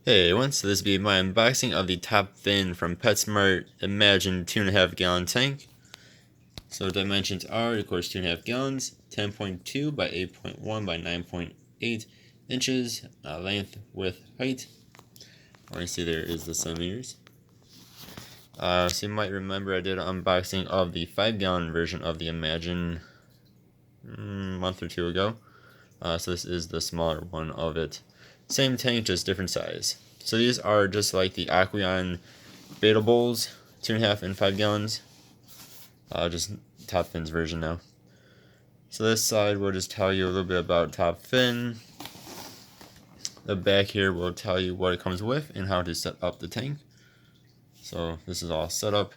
Hey everyone, so this will be my unboxing of the top fin from PetSmart Imagine 2.5 gallon tank. So dimensions are, of course, 2.5 gallons, 10.2 by 8.1 by 9.8 inches, length, width, height. Or you see there is the centimeters. So you might remember I did an unboxing of the 5 gallon version of the Imagine a month or two ago. So this is the smaller one of it. Same tank, just different size. So these are just like the Aqueon Beta Bowls, 2.5 and 5 gallons. Just top fin's version now. So this side will just tell you a little bit about top fin. The back here will tell you what it comes with and how to set up the tank. So this is all set up.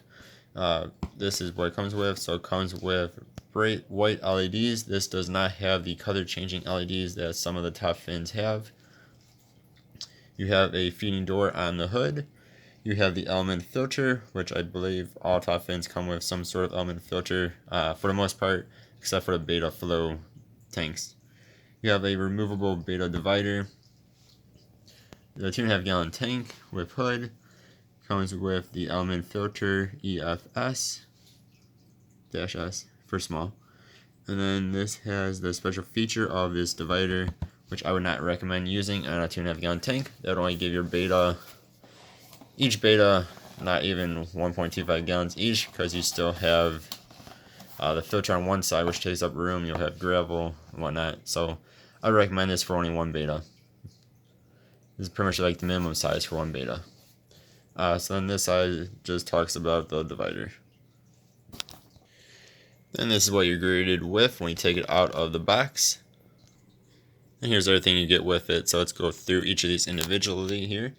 This is what it comes with. So it comes with bright white LEDs. This does not have the color changing LEDs that some of the top fins have. You have a feeding door on the hood. You have the element filter, which I believe all top fins come with some sort of element filter for the most part, except for the beta flow tanks. You have a removable beta divider. The 2.5 gallon tank with hood comes with the element filter EFS-S for small. And then this has the special feature of this divider, which I would not recommend using on a 2.5 gallon tank. That would only give your beta, each beta, not even 1.25 gallons each, because you still have the filter on one side, which takes up room. You'll have gravel and whatnot. So I would recommend this for only one beta. This is pretty much like the minimum size for one beta. So then this side just talks about the divider. Then this is what you're greeted with when you take it out of the box. And here's everything you get with it. So let's go through each of these individually here.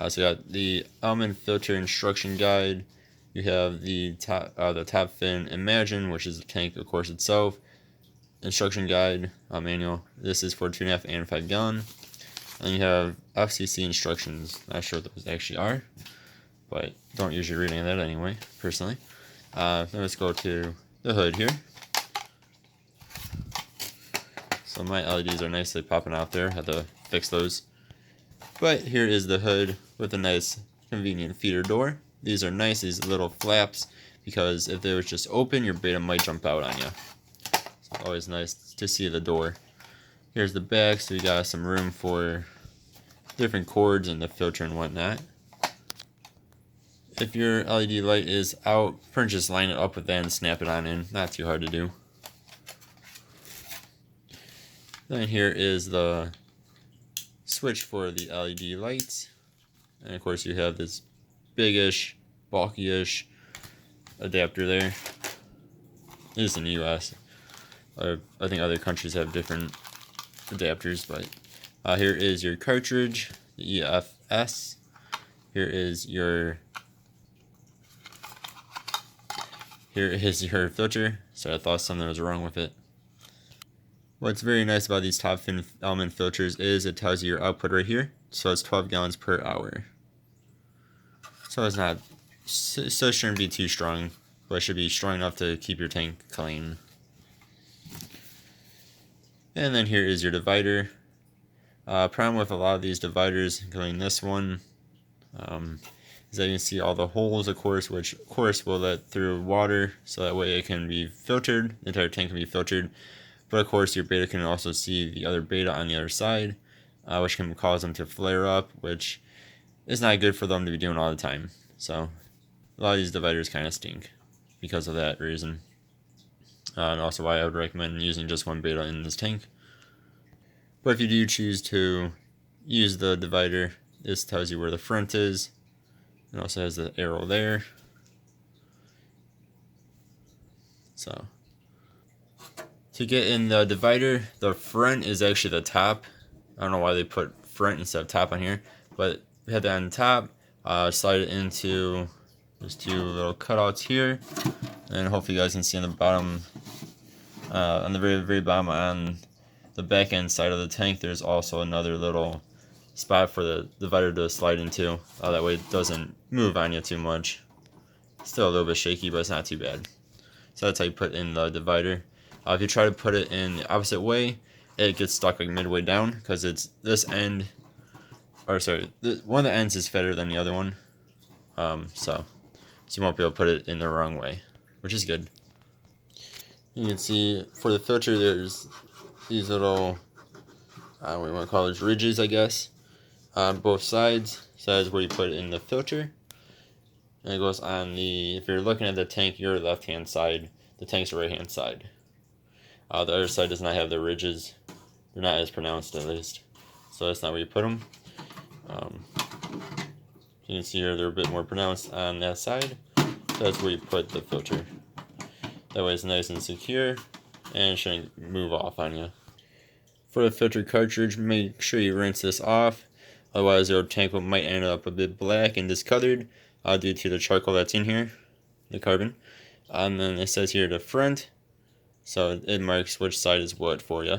So you got the element filter instruction guide. You have the top fin Imagine, which is the tank, of course, itself. Instruction guide manual. This is for 2.5 and 5 gallon. And you have FCC instructions. Not sure what those actually are, but don't usually read any of that anyway, personally. Then let's go to the hood here. So my LEDs are nicely popping out there. Had to fix those. But here is the hood with a nice convenient feeder door. These are nice, these little flaps, because if they was just open, your beta might jump out on you. It's always nice to see the door. Here's the back, so you got some room for different cords and the filter and whatnot. If your LED light is out, just line it up with that and snap it on in. Not too hard to do. Then here is the switch for the LED lights. And of course you have this big-ish, bulky-ish adapter there. This is in the US. I think other countries have different adapters, but here is your cartridge, the EFS. Here is your filter. So I thought something was wrong with it. What's very nice about these top fin element filters is it tells you your output right here. So it's 12 gallons per hour. So it's not, so it shouldn't be too strong, but it should be strong enough to keep your tank clean. And then here is your divider. Problem with a lot of these dividers, including this one, is that you can see all the holes, of course, which of course will let through water, so that way it can be filtered, the entire tank can be filtered. But of course your beta can also see the other beta on the other side, which can cause them to flare up, which is not good for them to be doing all the time. So a lot of these dividers kind of stink because of that reason. And also why I would recommend using just one beta in this tank. But if you do choose to use the divider, this tells you where the front is. It also has the arrow there. So to get in the divider, the front is actually the top. I don't know why they put front instead of top on here, but we have that on top. Slide it into those two little cutouts here, and hopefully you guys can see on the bottom, on the very bottom on the back end side of the tank, there's also another little spot for the divider to slide into. That way it doesn't move on you too much. Still a little bit shaky, but it's not too bad. So that's how you put in the divider. If you try to put it in the opposite way, it gets stuck like midway down, because it's this end or sorry, one of the ends is fatter than the other one. So you won't be able to put it in the wrong way, which is good. You can see for the filter, there's these little, what do you want to call it, ridges, I guess, on both sides. So that's where you put it in the filter. And it goes on the, if you're looking at the tank, your left-hand side, the tank's right-hand side. The other side does not have the ridges. They're not as pronounced, at least. So that's not where you put them. You can see here they're a bit more pronounced on that side. So that's where you put the filter. That way it's nice and secure and it shouldn't move off on you. For the filter cartridge, make sure you rinse this off. Otherwise your tank might end up a bit black and discolored due to the charcoal that's in here, the carbon. And then it says here the front, so it marks which side is what for you.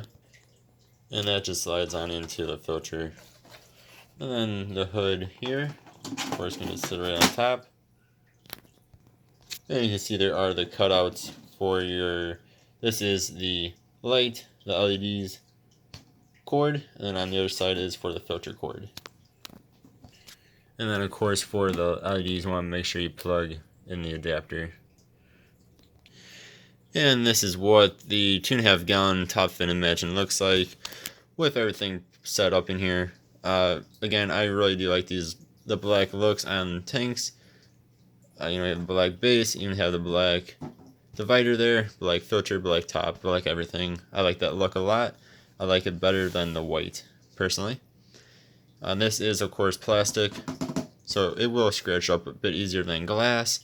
And that just slides on into the filter. And then the hood here, of course, going to sit right on top. And you can see there are the cutouts for your, this is the light, the LEDs cord, and then on the other side is for the filter cord. And then of course for the LEDs, you want to make sure you plug in the adapter. And this is what the 2.5 gallon top fin Imagine looks like with everything set up in here. Again, I really do like the black looks on tanks. You have the black base, you even have the black divider there, black filter, black top, black everything. I like that look a lot. I like it better than the white, personally. This is, of course, plastic, so it will scratch up a bit easier than glass,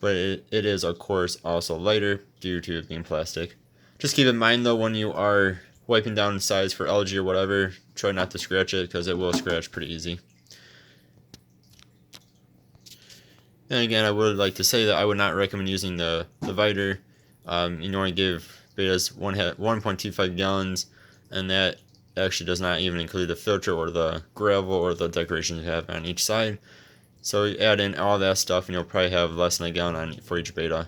but it is, of course, also lighter due to it being plastic. Just keep in mind, though, when you are wiping down sides for algae or whatever, try not to scratch it because it will scratch pretty easy. And again, I would like to say that I would not recommend using the divider. You want to give betas 1.25 gallons, and that actually does not even include the filter or the gravel or the decorations you have on each side. So you add in all that stuff and you'll probably have less than a gallon on for each beta.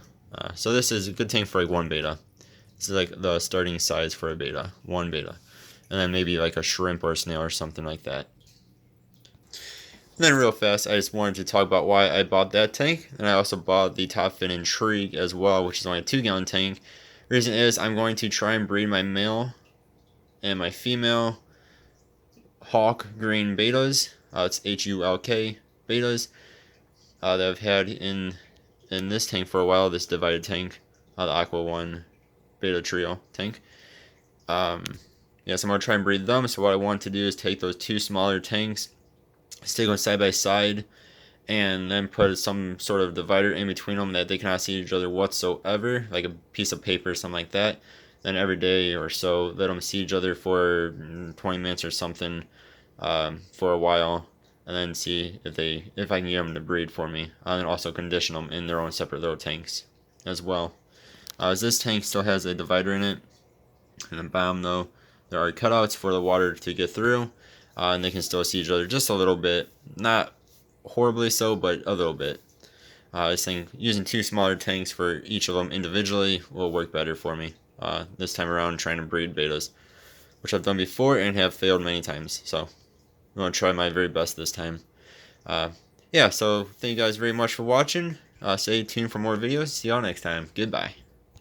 So this is a good tank for like one beta. This is like the starting size for a beta, one beta. And then maybe like a shrimp or a snail or something like that. And then real fast, I just wanted to talk about why I bought that tank. And I also bought the top fin Intrigue as well, which is only a 2 gallon tank. Reason is I'm going to try and breed my male and my female Hawk green betas. It's HULK betas that I've had in this tank for a while, this divided tank, the Aqua 1 beta trio tank. So I'm going to try and breed them. So what I want to do is take those two smaller tanks, stick them side by side, and then put some sort of divider in between them that they cannot see each other whatsoever, like a piece of paper or something like that. Then every day or so, let them see each other for 20 minutes or something for a while, and then see if I can get them to breed for me, and also condition them in their own separate little tanks as well. As this tank still has a divider in it, and the bottom though, there are cutouts for the water to get through, and they can still see each other just a little bit, not horribly so, but a little bit. This thing, using two smaller tanks for each of them individually will work better for me this time around, trying to breed betas, which I've done before and have failed many times. So I'm going to try my very best this time. So thank you guys very much for watching. Stay tuned for more videos. See y'all next time. Goodbye.